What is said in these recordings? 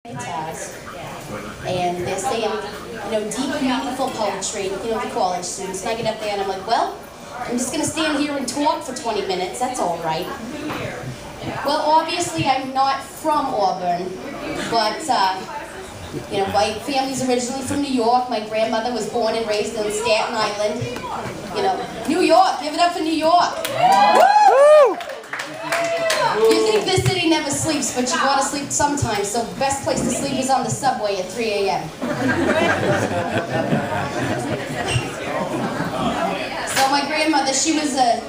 guitars, and they're saying, deep, meaningful poetry, the college students. And I get up there and I'm like, well, I'm just going to stand here and talk for 20 minutes. That's all right. Well, obviously, I'm not from Auburn, but, my family's originally from New York. My grandmother was born and raised in Staten Island. New York, give it up for New York. Woo! You think this city never sleeps, but you want to sleep sometimes, so the best place to sleep is on the subway at 3 a.m. So my grandmother, she was a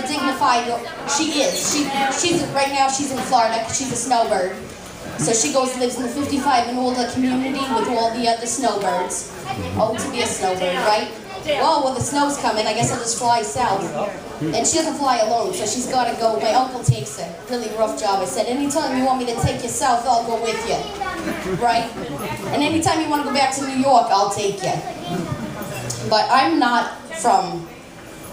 dignified, she's right now she's in Florida because she's a snowbird. So she lives in the 55 and older community with all the other snowbirds. Oh, to be a snowbird, right? Well, the snow's coming, I guess I'll just fly south. And she doesn't fly alone, so she's got to go. My uncle takes a really rough job. I said, anytime you want me to take you south, I'll go with you. Right? And anytime you want to go back to New York, I'll take you. But I'm not from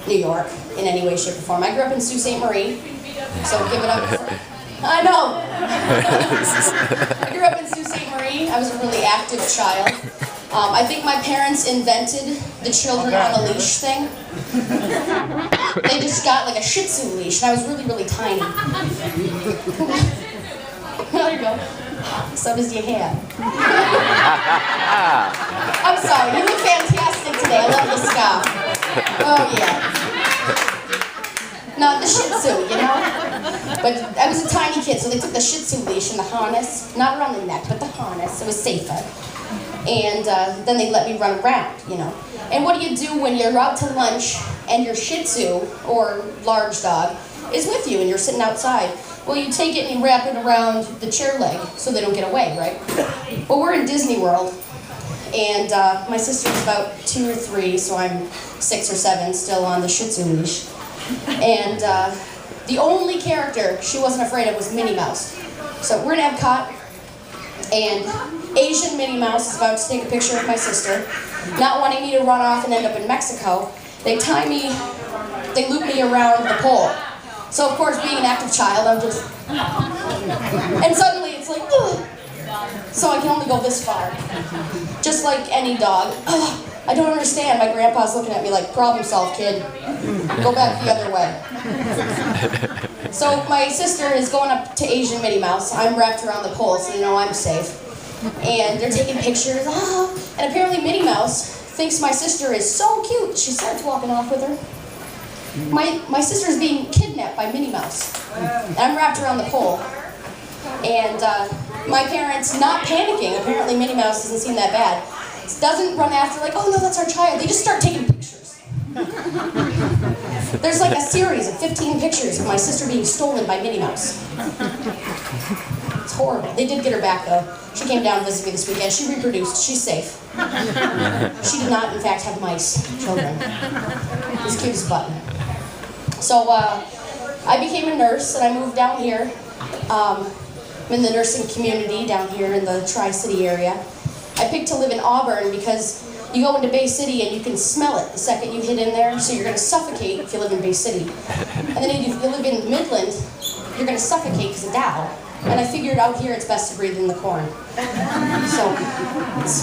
New York in any way, shape, or form. I grew up in Sault Ste. Marie, so give it up for... I know! I grew up in Sault Ste. Marie. I was a really active child. I think my parents invented the children on a leash thing. They just got like a Shih Tzu leash, and I was really, really tiny. There you go. So does your hair. I'm sorry, you look fantastic today. I love the scarf. Oh yeah. No, the Shih Tzu, But I was a tiny kid, so they took the Shih Tzu leash and the harness, not around the neck, but the harness. It was safer. And then they let me run around, And what do you do when you're out to lunch and your Shih Tzu, or large dog, is with you and you're sitting outside? Well, you take it and you wrap it around the chair leg so they don't get away, right? Well, we're in Disney World, and my sister's about 2 or 3, so I'm 6 or 7 still on the Shih Tzu leash. And the only character she wasn't afraid of was Minnie Mouse. So we're in Epcot, and Asian Minnie Mouse is about to take a picture of my sister, not wanting me to run off and end up in Mexico. They loop me around the pole. So of course, being an active child, I'm just, and suddenly it's like, ugh. So I can only go this far. Just like any dog. Ugh, I don't understand. My grandpa's looking at me like, problem solved, kid. Go back the other way. So my sister is going up to Asian Minnie Mouse. I'm wrapped around the pole, so I'm safe. And they're taking pictures. And apparently Minnie Mouse thinks my sister is so cute. She starts walking off with her. My sister is being kidnapped by Minnie Mouse. And I'm wrapped around the pole. And my parents, not panicking, apparently Minnie Mouse doesn't seem that bad, doesn't run after like, oh no, that's our child. They just start taking pictures. There's like a series of 15 pictures of my sister being stolen by Minnie Mouse. It's horrible. They did get her back though. She came down to visit me this weekend. She reproduced. She's safe. She did not, in fact, have mice, children. As cute as a button. So I became a nurse and I moved down here. I'm in the nursing community down here in the Tri-City area. I picked to live in Auburn because you go into Bay City and you can smell it the second you hit in there, so you're going to suffocate if you live in Bay City. And then if you live in Midland, you're going to suffocate because of Dow. And I figured out here it's best to breathe in the corn. So it's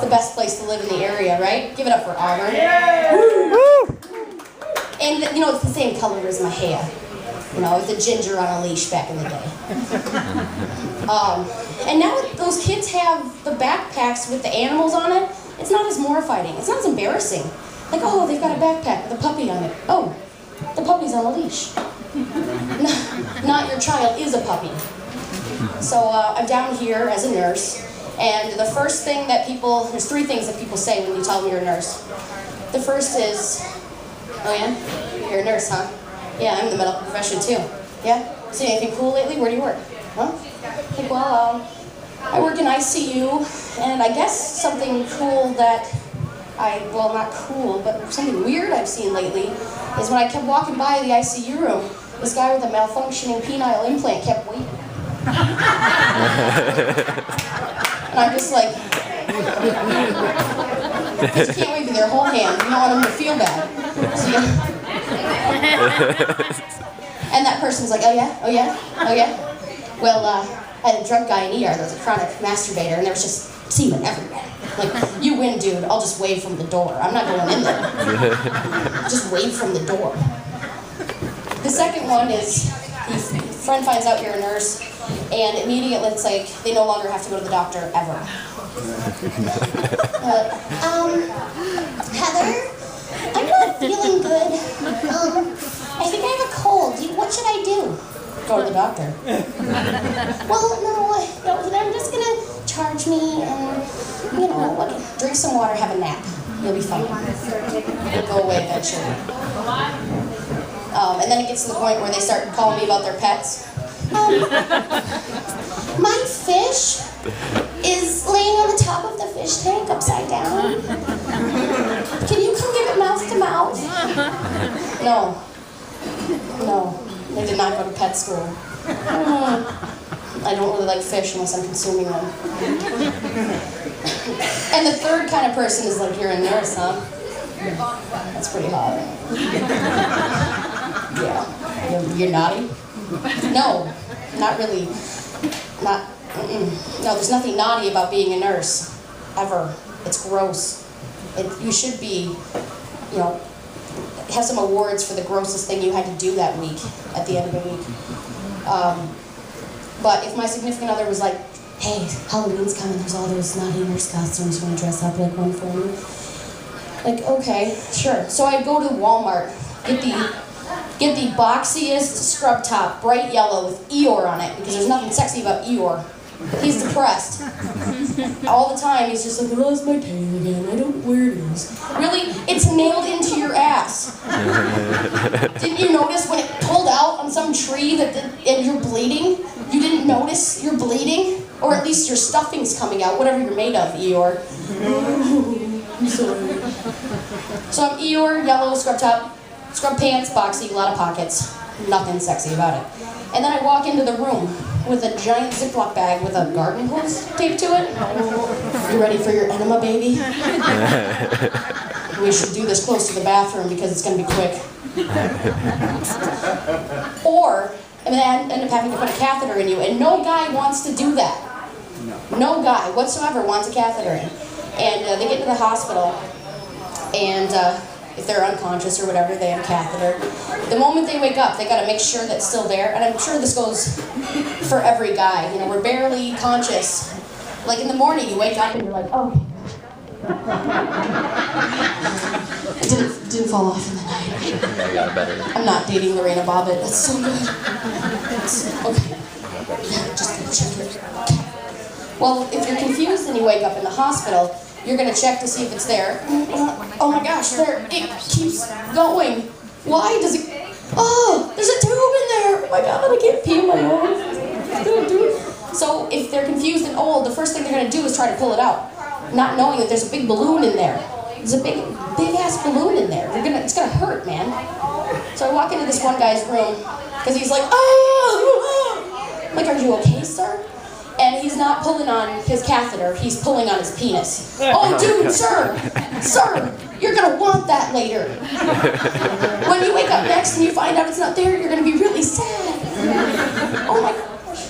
the best place to live in the area, right? Give it up for Auburn. And it's the same color as my hair. With the ginger on a leash back in the day. And now those kids have the backpacks with the animals on it. It's not as mortifying. It's not as embarrassing. Like, oh, they've got a backpack with a puppy on it. Oh, the puppy's on a leash. Not your child is a puppy. So I'm down here as a nurse, and the first thing that there's 3 things that people say when you tell them you're a nurse. The first is, oh yeah, you're a nurse, huh? Yeah, I'm in the medical profession too. Yeah? See anything cool lately? Where do you work? Huh? Like, well, I work in ICU, and I guess something cool that not cool, but something weird I've seen lately is when I kept walking by the ICU room, this guy with a malfunctioning penile implant kept waiting. And I'm just like, because you can't wait for their whole hand. You don't want them to feel bad. So and that person's like, oh yeah, oh yeah, oh yeah. Well, I had a drunk guy in ER that was a chronic masturbator, and there was just semen everywhere. Like, you win, dude. I'll just wave from the door. I'm not going in there. Just wave from the door. The second one is, his friend finds out you're a nurse, and immediately it's like they no longer have to go to the doctor ever. Heather, I'm not feeling good. I think I have a cold. What should I do? Go to the doctor. Well, no, I'm just gonna charge me and, drink some water, have a nap. You'll be fine. It'll go away eventually. And then it gets to the point where they start calling me about their pets. My fish is laying on the top of the fish tank upside down. Can you come give it mouth to mouth? No, they did not go to pet school. I don't really like fish unless I'm consuming them. And the third kind of person is like, you're a nurse, huh? That's pretty hot. Yeah. You're naughty? No, not really. No, there's nothing naughty about being a nurse, ever. It's gross. You should be, have some awards for the grossest thing you had to do that week, at the end of the week. But if my significant other was like, hey, Halloween's coming, there's all those naughty nurse costumes, you want to dress up like one for me? Like, okay, sure. So I'd go to Walmart, get the boxiest scrub top, bright yellow with Eeyore on it, because there's nothing sexy about Eeyore. He's depressed. All the time, he's just like, I lost my tail again, I don't know where it is. Really? It's nailed into your ass. Didn't you notice when it pulled out on some tree and you're bleeding? You didn't notice you're bleeding? Or at least your stuffing's coming out, whatever you're made of, Eeyore. I'm sorry. So I'm Eeyore, yellow, scrub top, scrub pants, boxy, a lot of pockets. Nothing sexy about it. And then I walk into the room with a giant Ziploc bag with a garden hose taped to it. You ready for your enema, baby? We should do this close to the bathroom because it's going to be quick. Or, I end up having to put a catheter in you, and no guy wants to do that. No guy whatsoever wants a catheter in. And they get to the hospital, and if they're unconscious or whatever, they have a catheter. The moment they wake up, they got to make sure that's still there. And I'm sure this goes for every guy. We're barely conscious. Like in the morning, you wake up and you're like, oh. It didn't fall off in the night. I got it better. I'm not dating Lorena Bobbitt. That's so good. Okay. Yeah, just gonna check it. Well, if you're confused and you wake up in the hospital, you're going to check to see if it's there. Oh my gosh, there, it keeps going. Why does it, oh, there's a tube in there. Oh my God, I can't pee in my nose. So if they're confused and old, the first thing they're going to do is try to pull it out, not knowing that there's a big balloon in there. There's a big ass balloon in there. It's going to hurt, man. So I walk into this one guy's room, because he's like, oh! I'm like, are you okay, sir? And he's not pulling on his catheter, he's pulling on his penis. Oh, dude, sir, you're gonna want that later. When you wake up next and you find out it's not there, you're gonna be really sad. Oh my gosh.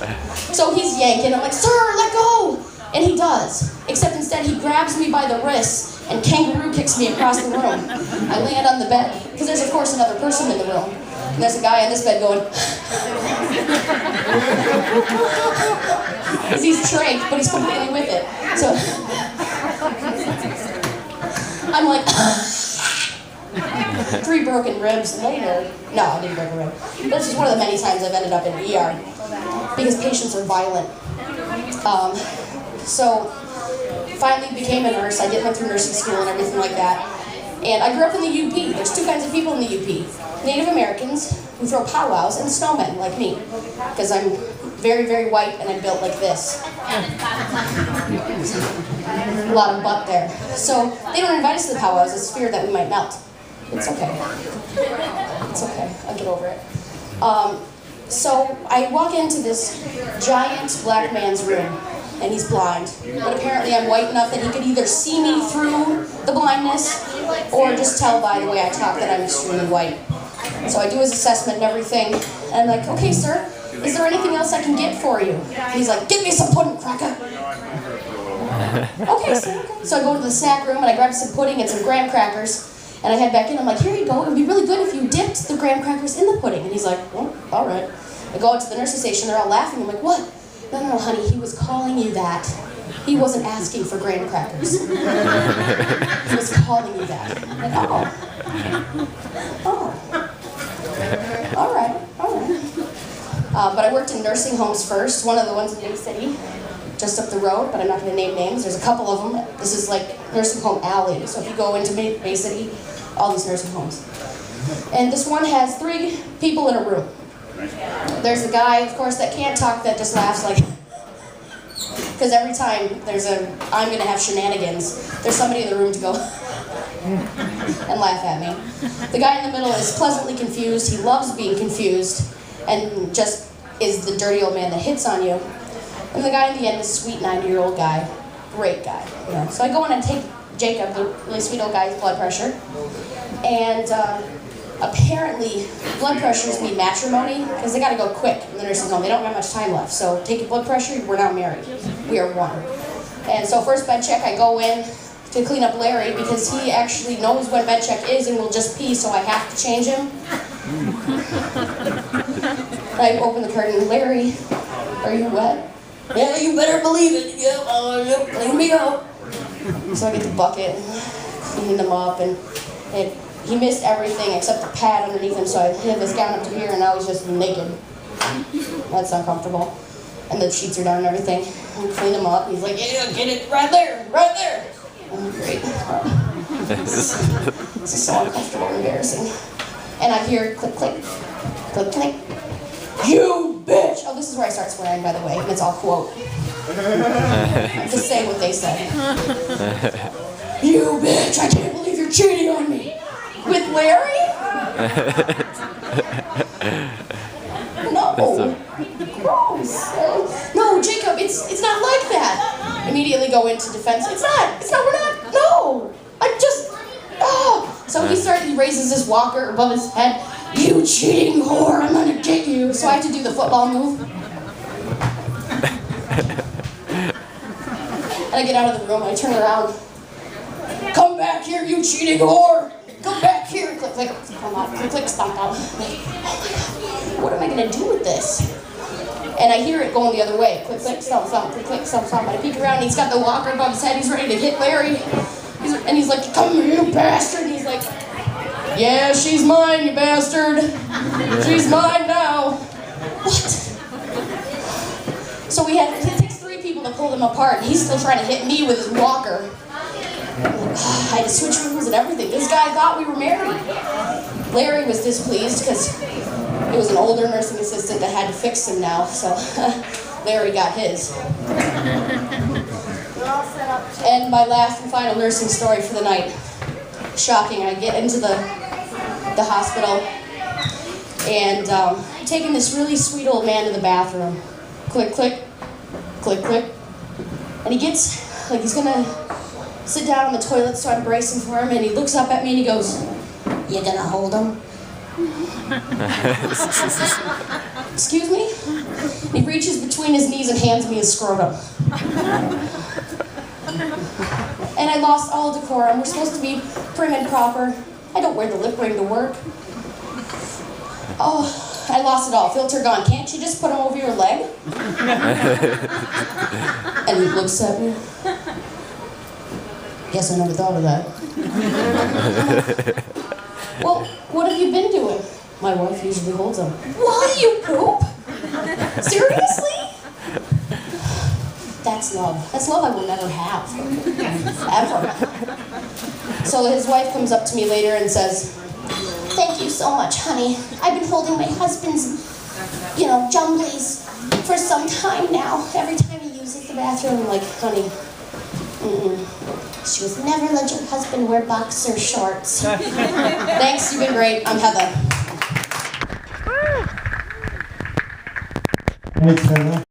So he's yanking, I'm like, sir, let go. And he does, except instead he grabs me by the wrists and kangaroo kicks me across the room. I land on the bed, because there's of course another person in the room. And there's a guy on this bed going, because he's tranked, but he's completely with it. So I'm like, 3 broken ribs later. No, I didn't break a rib. This is one of the many times I've ended up in ER because patients are violent. So finally became a nurse. I went through nursing school and everything like that. And I grew up in the UP. There's 2 kinds of people in the UP. Native Americans who throw powwows and snowmen like me. Because I'm very, very white and I'm built like this. A lot of butt there. So they don't invite us to the powwows. It's fear that we might melt. It's okay. It's okay. I'll get over it. So I walk into this giant black man's room. And he's blind. But apparently I'm white enough that he could either see me through the blindness or just tell by the way I talk that I'm extremely white. So I do his assessment and everything. And I'm like, okay, sir, Is there anything else I can get for you? He's like, get me some pudding, cracker. Okay, so I go to the snack room and I grab some pudding and some graham crackers. And I head back in. I'm like, here you go. It would be really good if you dipped the graham crackers in the pudding. And he's like, well, all right. I go out to the nurse's station. They're all laughing. I'm like, what? No, honey. He was calling you that. He wasn't asking for graham crackers. He was calling you that. I'm like, oh. All right. But I worked in nursing homes first. One of the ones in Bay City, just up the road, but I'm not going to name names. There's a couple of them. This is like nursing home alley. So if you go into Bay City, all these nursing homes. And this one has 3 people in a room. There's a guy, of course, that can't talk, that just laughs like, because every time there's I'm going to have shenanigans, there's somebody in the room to go and laugh at me. The guy in the middle is pleasantly confused. He loves being confused and just is the dirty old man that hits on you. And the guy in the end is a sweet 90-year-old guy. Great guy. You know. So I go in and take Jacob, the really sweet old guy's blood pressure. And apparently blood pressures mean matrimony because they got to go quick in the nursing home. They don't have much time left. So take your blood pressure, we're not married. We are one. And so first bed check, I go in to clean up Larry because he actually knows when bed check is and will just pee, so I have to change him. I open the curtain. Larry, are you wet? Yeah, you better believe it. Yep, clean me up. So I get the bucket, cleaned him up, and he missed everything except the pad underneath him, so I had this gown up to here, and now he's just naked. That's uncomfortable. And the sheets are down and everything. I cleaned him up. He's like, yeah, get it right there. I'm great. This is so uncomfortable and embarrassing. And I hear click, click, click, click. You bitch! Oh, this is where I start swearing, by the way, and it's all quote. I'm just saying what they said. You bitch! I can't believe you're cheating on me! With Larry? No. Gross. No, Jacob, it's not like that. Immediately go into defense. It's not, we're not, no. So he raises his walker above his head. You cheating whore, I'm gonna get you. So I have to do the football move. And I get out of the room, I turn around. Come back here, you cheating whore. Come back here. Click, click, come on. Click, click, stomp out. Oh my God, what am I gonna do with this? And I hear it going the other way. Click, click, stomp, stomp, click, click, stomp, stomp. And I peek around and he's got the walker above his head. He's ready to hit Larry. And he's like, come here, you bastard. And he's like, yeah, she's mine, you bastard. She's mine now. What? So it takes 3 people to pull them apart. And he's still trying to hit me with his walker. I had to switch rooms and everything. This guy thought we were married. Larry was displeased because it was an older nursing assistant that had to fix him now, so Larry got his. And my last and final nursing story for the night. Shocking. I get into the hospital and I'm taking this really sweet old man to the bathroom. Click, click, click, click. And he gets, like he's gonna sit down on the toilet, so I'm bracing for him, and he looks up at me and he goes, you gonna hold him? Excuse me? And he reaches between his knees and hands me his scrotum. And I lost all decorum. We're supposed to be prim and proper. I don't wear the lip ring to work. Oh, I lost it all. Filter gone. Can't you just put him over your leg? And he looks at me. Guess I never thought of that. Well, what have you been doing? My wife usually holds him. Why, you poop? Seriously? That's love. That's love I will never have. Ever. So his wife comes up to me later and says, thank you so much, honey. I've been holding my husband's, jumblies for some time now. Every time he uses the bathroom, I'm like, honey, She goes, never let your husband wear boxer shorts. Thanks, you've been great. I'm Heatha. Thanks, Heatha.